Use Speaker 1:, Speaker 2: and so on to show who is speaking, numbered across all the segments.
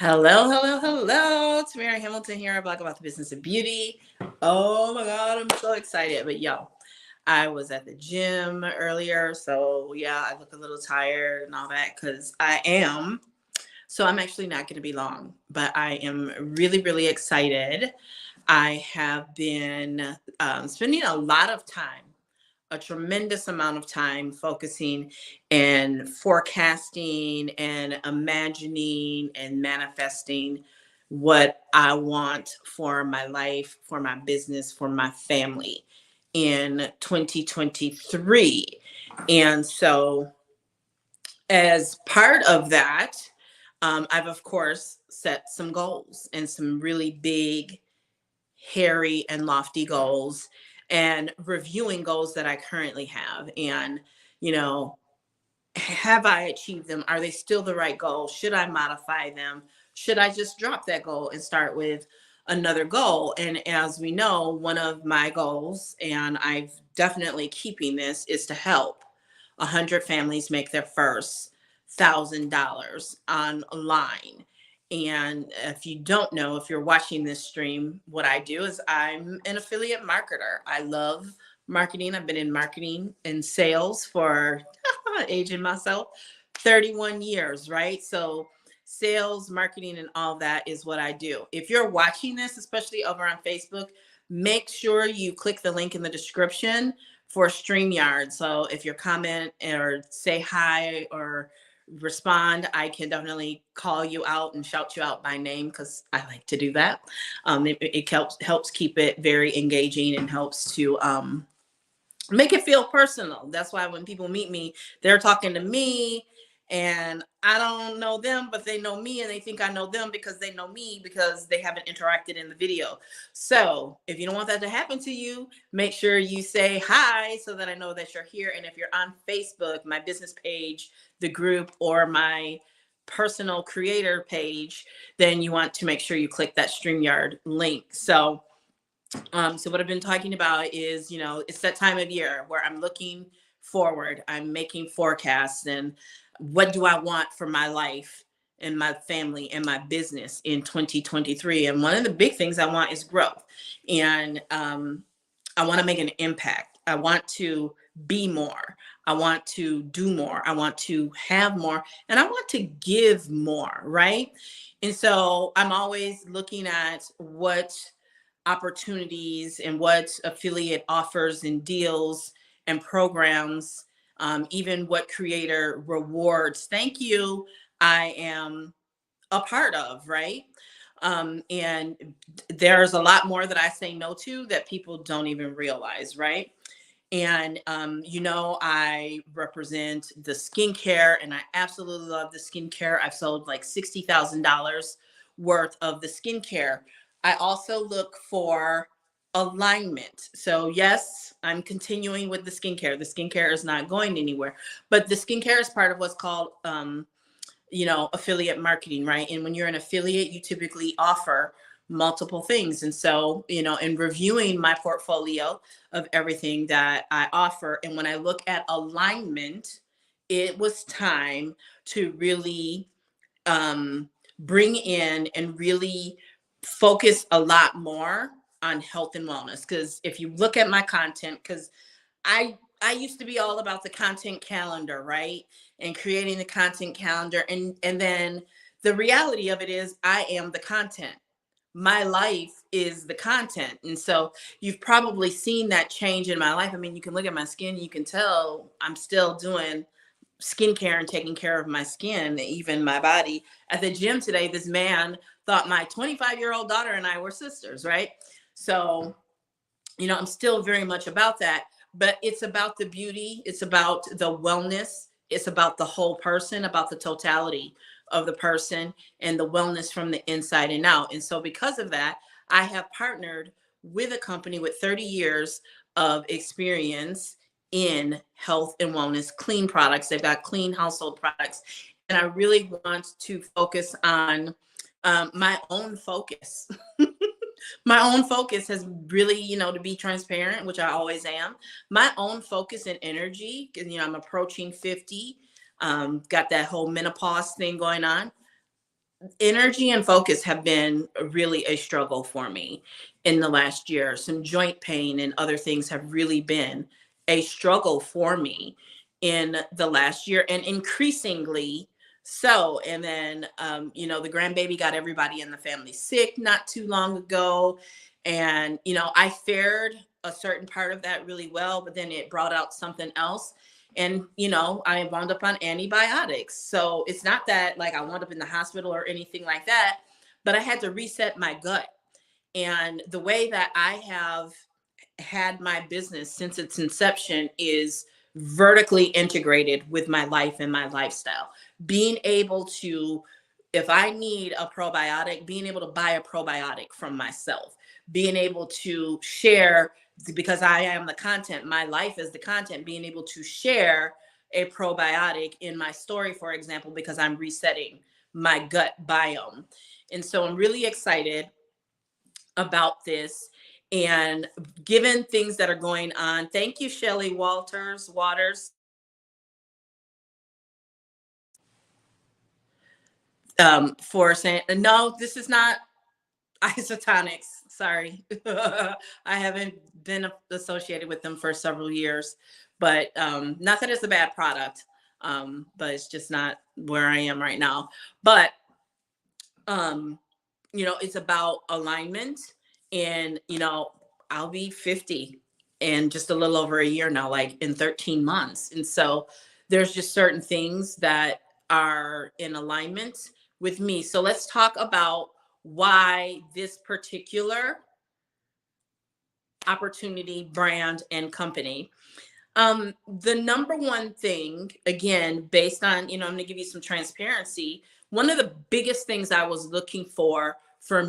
Speaker 1: Hello. It's Mary Hamilton here. I blog about the business of beauty. Oh my God, I'm so excited. But I was at the gym earlier. So yeah, I look a little tired and all that because I am. So I'm actually not going to be long, but I am really, really excited. I have been spending a lot of time, a tremendous amount of time focusing and forecasting and imagining and manifesting what I want for my life, for my business, for my family in 2023. And so, as part of that, I've, of course, set some goals and some really big, hairy and lofty goals and reviewing goals that I currently have. And, you know, have I achieved them? Are they still the right goal? Should I modify them? Should I just drop that goal and start with another goal? And as we know, one of my goals, and I've definitely keeping this, is to help 100 families make their first $1,000 online. And if you don't know, if you're watching this stream, what I do is I'm an affiliate marketer. I love marketing. I've been in marketing and sales for aging myself 31 years, right? So sales, marketing, and all that is what I do. If you're watching this, especially over on Facebook, make sure you click the link in the description for StreamYard. So if you comment or say hi or respond, I can definitely call you out and shout you out by name because I like to do that. It helps keep it very engaging and helps to make it feel personal. That's why when people meet me, they're talking to me and I don't know them, but they know me and they think I know them because they know me because they haven't interacted in the video. So if you don't want that to happen to you, make sure you say hi so that I know that you're here. And if you're on Facebook, my business page, the group, or my personal creator page, then you want to make sure you click that StreamYard link. So what I've been talking about is, it's that time of year where I'm looking forward, I'm making forecasts, and what do I want for my life and my family and my business in 2023. And one of the big things I want is growth. And I want to make an impact. I want to be more. I want to do more. I want to have more. And I want to give more, right? And so I'm always looking at what opportunities and what affiliate offers and deals and programs, even what creator rewards, thank you, I am a part of, right? And there's a lot more that I say no to that people don't even realize, right? And I represent the skincare, and I absolutely love the skincare. I've sold like $60,000 worth of the skincare. I also look for alignment. So yes, I'm continuing with the skincare. The skincare is not going anywhere, but the skincare is part of what's called affiliate marketing, right? And when you're an affiliate, you typically offer multiple things. And so, in reviewing my portfolio of everything that I offer, and when I look at alignment, it was time to really bring in and really focus a lot more on health and wellness. Because if you look at my content, because I used to be all about the content calendar, right? And creating the content calendar. And then the reality of it is I am the content. My life is the content. And so you've probably seen that change in my life. I mean, you can look at my skin, you can tell I'm still doing skincare and taking care of my skin, even my body. At the gym today, this man thought my 25-year-old daughter and I were sisters, right? So I'm still very much about that, but it's about the beauty, it's about the wellness, it's about the whole person, about the totality of the person and the wellness from the inside and out. And so because of that, I have partnered with a company with 30 years of experience in health and wellness, clean products. They've got clean household products. And I really want to focus on my own focus. My own focus has really, to be transparent, which I always am, my own focus and energy, I'm approaching 50, got that whole menopause thing going on. energy and focus have been really a struggle for me in the last year. Some joint pain and other things have really been a struggle for me in the last year, and increasingly so. And then, the grandbaby got everybody in the family sick not too long ago. And, I fared a certain part of that really well, but then it brought out something else. And I wound up on antibiotics. So it's not that like I wound up in the hospital or anything like that, but I had to reset my gut. And the way that I have had my business since its inception is vertically integrated with my life and my lifestyle. Being able to, if I need a probiotic, being able to buy a probiotic from myself, being able to share, because I am the content, my life is the content, being able to share a probiotic in my story, for example, because I'm resetting my gut biome. And so I'm really excited about this. And given things that are going on, thank you, Shelley Waters, for saying, no, this is not isotonics. Sorry. I haven't been associated with them for several years, but not that it's a bad product, but it's just not where I am right now. But um, it's about alignment. And, I'll be 50 in just a little over a year now, like in 13 months. And so there's just certain things that are in alignment with me. So let's talk about why this particular opportunity, brand, and company. The number one thing, again, based on, I'm going to give you some transparency. One of the biggest things I was looking for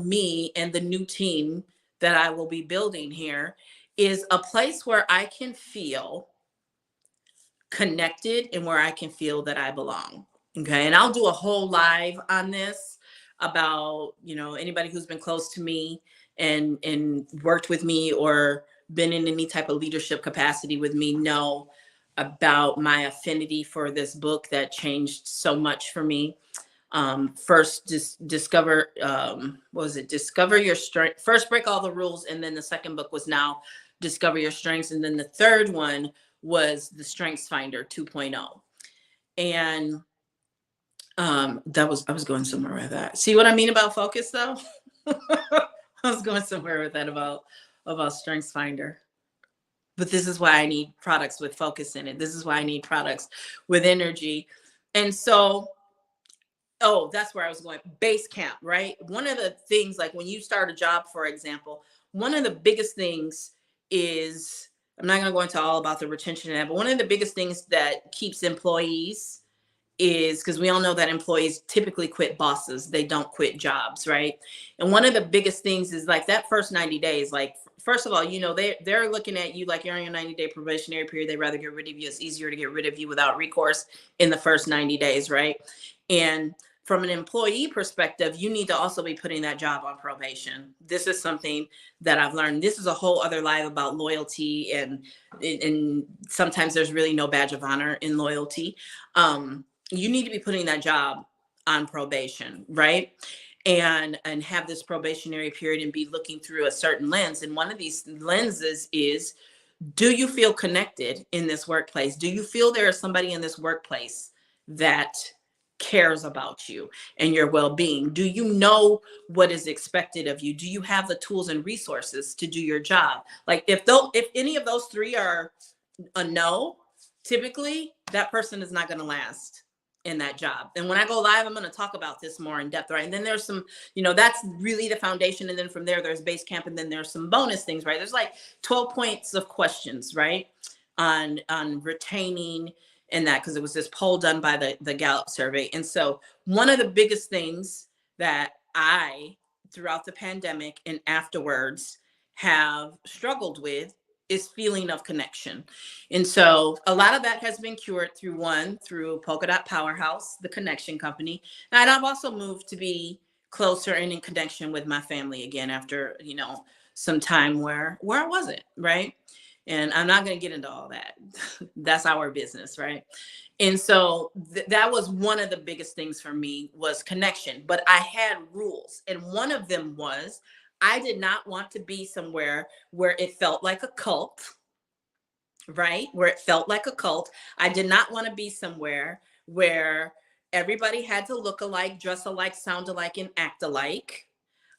Speaker 1: me and the new team that I will be building here is a place where I can feel connected and where I can feel that I belong. Okay. And I'll do a whole live on this about, anybody who's been close to me and worked with me or been in any type of leadership capacity with me know about my affinity for this book that changed so much for me. First, discover, what was it? Discover your strength. First, break all the rules. And then the second book was now Discover Your Strengths. And then the third one was the Strengths Finder 2.0. And I was going somewhere with that. See what I mean about focus though? I was going somewhere with that about Strengths Finder. But this is why I need products with focus in it. This is why I need products with energy. And so, that's where I was going. Base camp, right? One of the things, like when you start a job, for example, one of the biggest things is, I'm not going to go into all about the retention of that, but one of the biggest things that keeps employees is, because we all know that employees typically quit bosses, they don't quit jobs, right? And one of the biggest things is like that first 90 days, like first of all, they're looking at you like you're on your 90-day probationary period. They'd rather get rid of you. It's easier to get rid of you without recourse in the first 90 days, right? And from an employee perspective, you need to also be putting that job on probation. This is something that I've learned. This is a whole other live about loyalty, and sometimes there's really no badge of honor in loyalty. You need to be putting that job on probation, right? And have this probationary period and be looking through a certain lens. And one of these lenses is, do you feel connected in this workplace? Do you feel there is somebody in this workplace that cares about you and your well-being? Do you know what is expected of you? Do you have the tools and resources to do your job? Like if any of those three are a no, typically that person is not going to last in that job. And when I go live, I'm going to talk about this more in depth, right? And then there's some, that's really the foundation. And then from there's base camp, and then there's some bonus things, right? There's like 12 points of questions, right? On retaining and that, because it was this poll done by the Gallup survey. And so one of the biggest things that I, throughout the pandemic and afterwards, have struggled with is feeling of connection. And so a lot of that has been cured through Polka Dot Powerhouse, the connection company. And I've also moved to be closer and in connection with my family again after, some time where I wasn't, right? And I'm not going to get into all that. That's our business, right? And so that was one of the biggest things for me was connection. But I had rules. And one of them was I did not want to be somewhere where it felt like a cult, right? Where it felt like a cult. I did not want to be somewhere where everybody had to look alike, dress alike, sound alike, and act alike.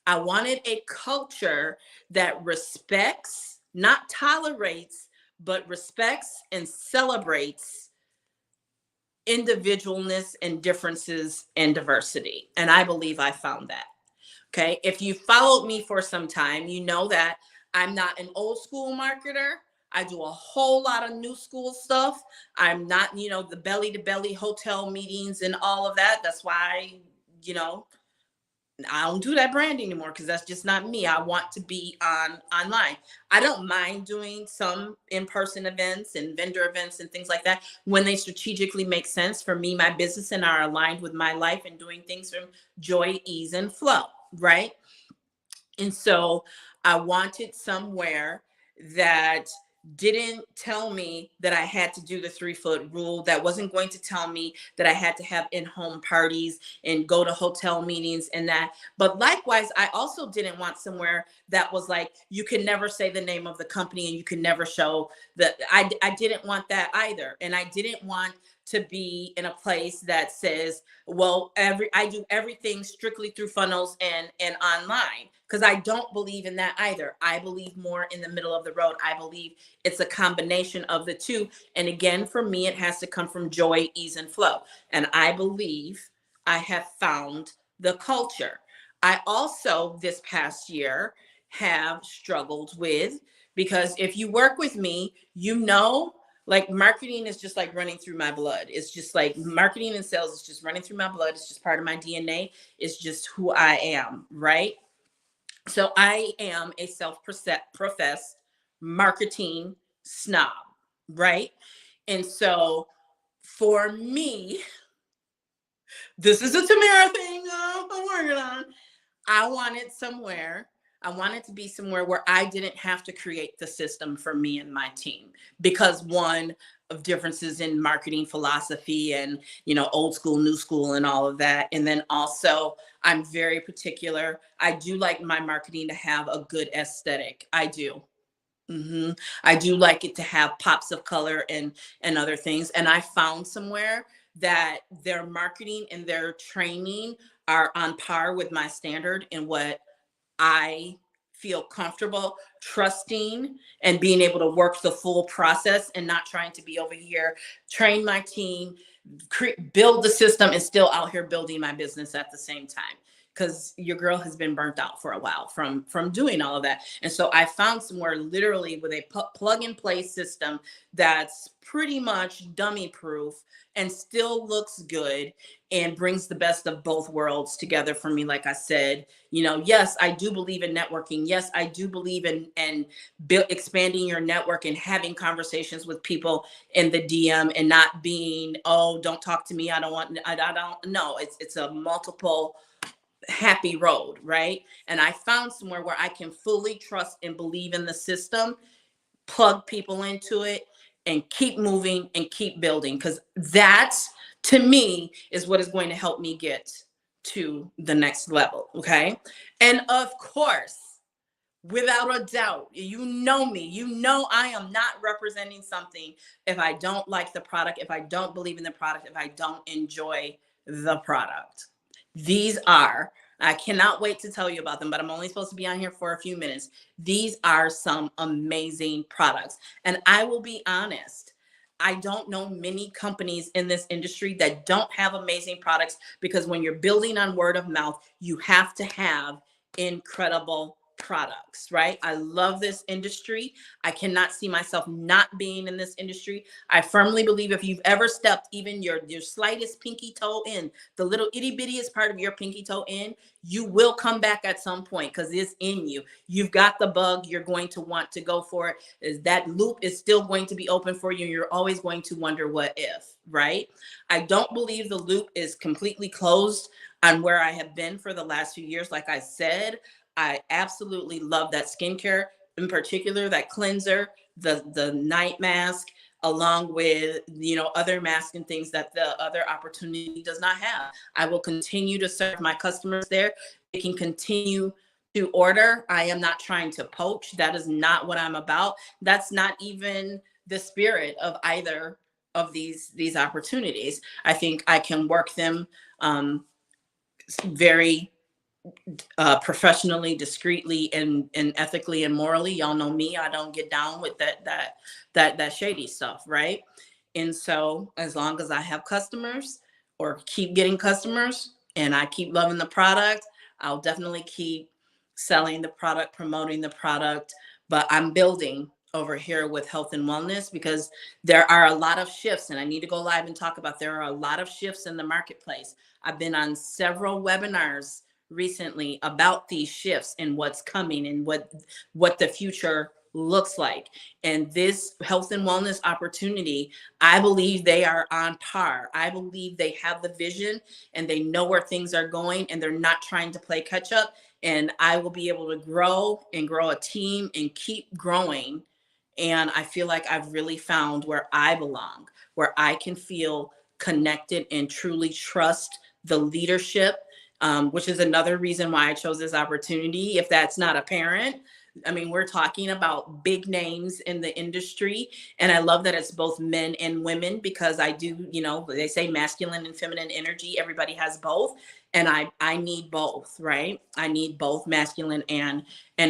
Speaker 1: I wanted a culture that respects, not tolerates, but respects and celebrates individualness and differences and diversity. And I believe I found that. Okay. If you followed me for some time, you know that I'm not an old school marketer. I do a whole lot of new school stuff. I'm not, the belly to belly hotel meetings and all of that. That's why, you know, I don't do that brand anymore because that's just not me. I want to be online. I don't mind doing some in-person events and vendor events and things like that when they strategically make sense for me, my business, and are aligned with my life and doing things from joy, ease, and flow, right? And so I wanted somewhere that didn't tell me that I had to do the 3-foot rule, that wasn't going to tell me that I had to have in-home parties and go to hotel meetings and that. But likewise, I also didn't want somewhere that was like, you can never say the name of the company and you can never show the, I didn't want that either. And I didn't want to be in a place that says, well, I do everything strictly through funnels and online, because I don't believe in that either. I believe more in the middle of the road. I believe it's a combination of the two. And again, for me, it has to come from joy, ease, and flow. And I believe I have found the culture. I also, this past year, have struggled with, because if you work with me, like marketing is just like running through my blood. It's just like marketing and sales is just running through my blood. It's just part of my DNA. It's just who I am, right? So I am a self-professed marketing snob, right? And so for me, this is a Tamara thing I'm working on. I wanted to be somewhere where I didn't have to create the system for me and my team, because one of differences in marketing philosophy and, old school, new school, and all of that. And then also I'm very particular. I do like my marketing to have a good aesthetic. I do. I do like it to have pops of color and other things. And I found somewhere that their marketing and their training are on par with my standard and what I feel comfortable trusting and being able to work the full process and not trying to be over here, train my team, build the system, and still out here building my business at the same time. Because your girl has been burnt out for a while from doing all of that. And so I found somewhere literally with a plug and play system that's pretty much dummy proof and still looks good and brings the best of both worlds together for me. Like I said, yes, I do believe in networking. Yes, I do believe in expanding your network and having conversations with people in the DM and not being, oh, don't talk to me. I don't know. It's a multiple happy road, right? And I found somewhere where I can fully trust and believe in the system, plug people into it, and keep moving and keep building, because that, to me, is what is going to help me get to the next level. Okay. And of course, without a doubt, you know me, I am not representing something if I don't like the product, if I don't believe in the product, if I don't enjoy the product. I cannot wait to tell you about them, but I'm only supposed to be on here for a few minutes. These are some amazing products. And I will be honest, I don't know many companies in this industry that don't have amazing products, because when you're building on word of mouth, you have to have incredible products, right? I love this industry. I cannot see myself not being in this industry. I firmly believe if you've ever stepped even your slightest pinky toe in, the little itty bittiest part of your pinky toe in, you will come back at some point because it's in you. You've got the bug. You're going to want to go for it. That loop is still going to be open for you. And you're always going to wonder what if, right? I don't believe the loop is completely closed on where I have been for the last few years. Like I said, I absolutely love that skincare, in particular, that cleanser, the night mask. along with, other masks and things that the other opportunity does not have. I will continue to serve my customers there. They can continue to order. I am not trying to poach. That is not what I'm about. That's not even the spirit of either of these opportunities. I think I can work them very professionally, discreetly, and ethically and morally. Y'all know me. I don't get down with that shady stuff, right? And so as long as I have customers or keep getting customers and I keep loving the product, I'll definitely keep selling the product, promoting the product. But I'm building over here with health and wellness because there are a lot of shifts, and I need to go live and talk about there are a lot of shifts in the marketplace. I've been on several webinars recently about these shifts and what's coming and what the future looks like. And this health and wellness opportunity, I believe they are on par. I believe they have the vision and they know where things are going and they're not trying to play catch up. And I will be able to grow and grow a team and keep growing. And I feel like I've really found where I belong, where I can feel connected and truly trust the leadership, which is another reason why I chose this opportunity. If that's not apparent, I mean, we're talking about big names in the industry. And I love that it's both men and women because I do, they say masculine and feminine energy. Everybody has both. And I need both, right? I need both masculine and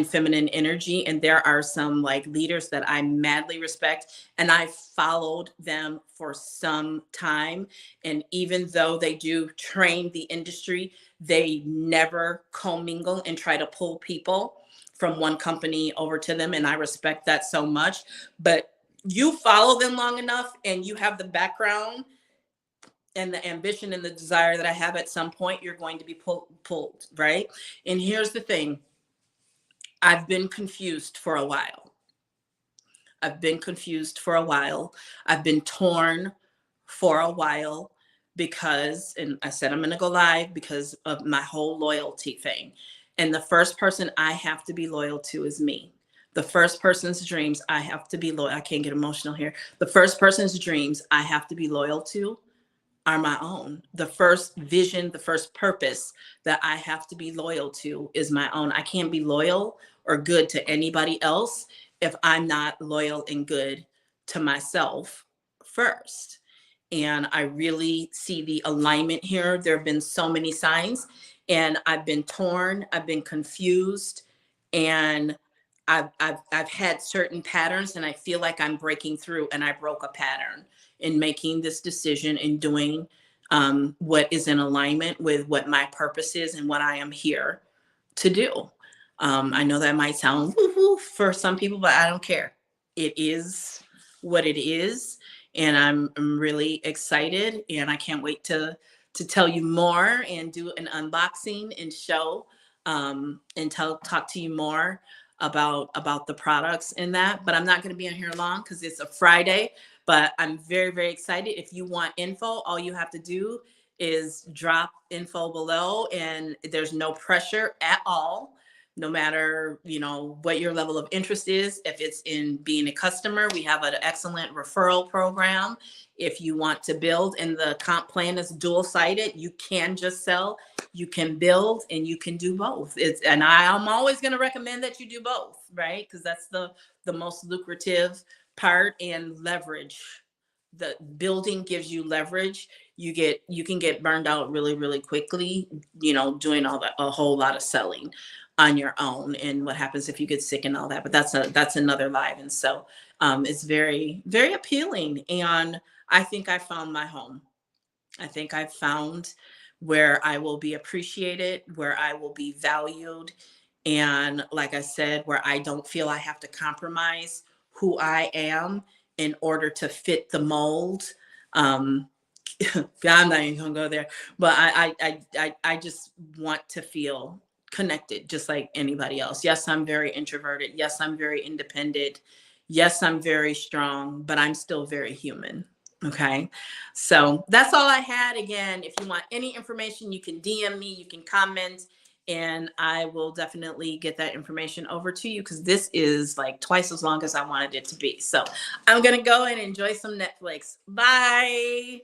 Speaker 1: feminine energy. And there are some like leaders that I madly respect and I followed them for some time. And even though they do train the industry, they never commingle and try to pull people from one company over to them. And I respect that so much. But you follow them long enough and you have the background and the ambition and the desire that I have, at some point, you're going to be pulled, right? And here's the thing. I've been confused for a while. I've been torn for a while because, and I said I'm going to go live because of my whole loyalty thing. And the first person I have to be loyal to is me. The first person's dreams I have to be loyal. I can't get emotional here. The first person's dreams I have to be loyal to are my own. The first vision, the first purpose that I have to be loyal to is my own. I can't be loyal or good to anybody else if I'm not loyal and good to myself first. And I really see the alignment here. There have been so many signs and I've been torn, I've been confused, and I've had certain patterns and I feel like I'm breaking through, and I broke a pattern in making this decision and doing what is in alignment with what my purpose is and what I am here to do. I know that might sound woo-hoo for some people, but I don't care. It is what it is. And I'm really excited and I can't wait to tell you more and do an unboxing and show and talk to you more about the products in that. But I'm not going to be on here long because it's a Friday, but I'm very, very excited. If you want info, all you have to do is drop info below, and there's no pressure at all. No matter, what your level of interest is. If it's in being a customer, we have an excellent referral program. If you want to build, and the comp plan is dual-sided, you can just sell, you can build, and you can do both. And I'm always going to recommend that you do both, right? Because that's the most lucrative part, and leverage. The building gives you leverage. You can get burned out really, really quickly, doing a whole lot of selling on your own, and what happens if you get sick and all that. But that's another live. And so it's very, very appealing. And I think I found my home. I think I've found where I will be appreciated, where I will be valued. And like I said, where I don't feel I have to compromise who I am in order to fit the mold. I'm not even gonna go there, but I just want to feel connected just like anybody else. Yes, I'm very introverted. Yes, I'm very independent. Yes, I'm very strong, but I'm still very human. Okay. So that's all I had. Again, if you want any information, you can DM me, you can comment, and I will definitely get that information over to you because this is like twice as long as I wanted it to be. So I'm going to go and enjoy some Netflix. Bye.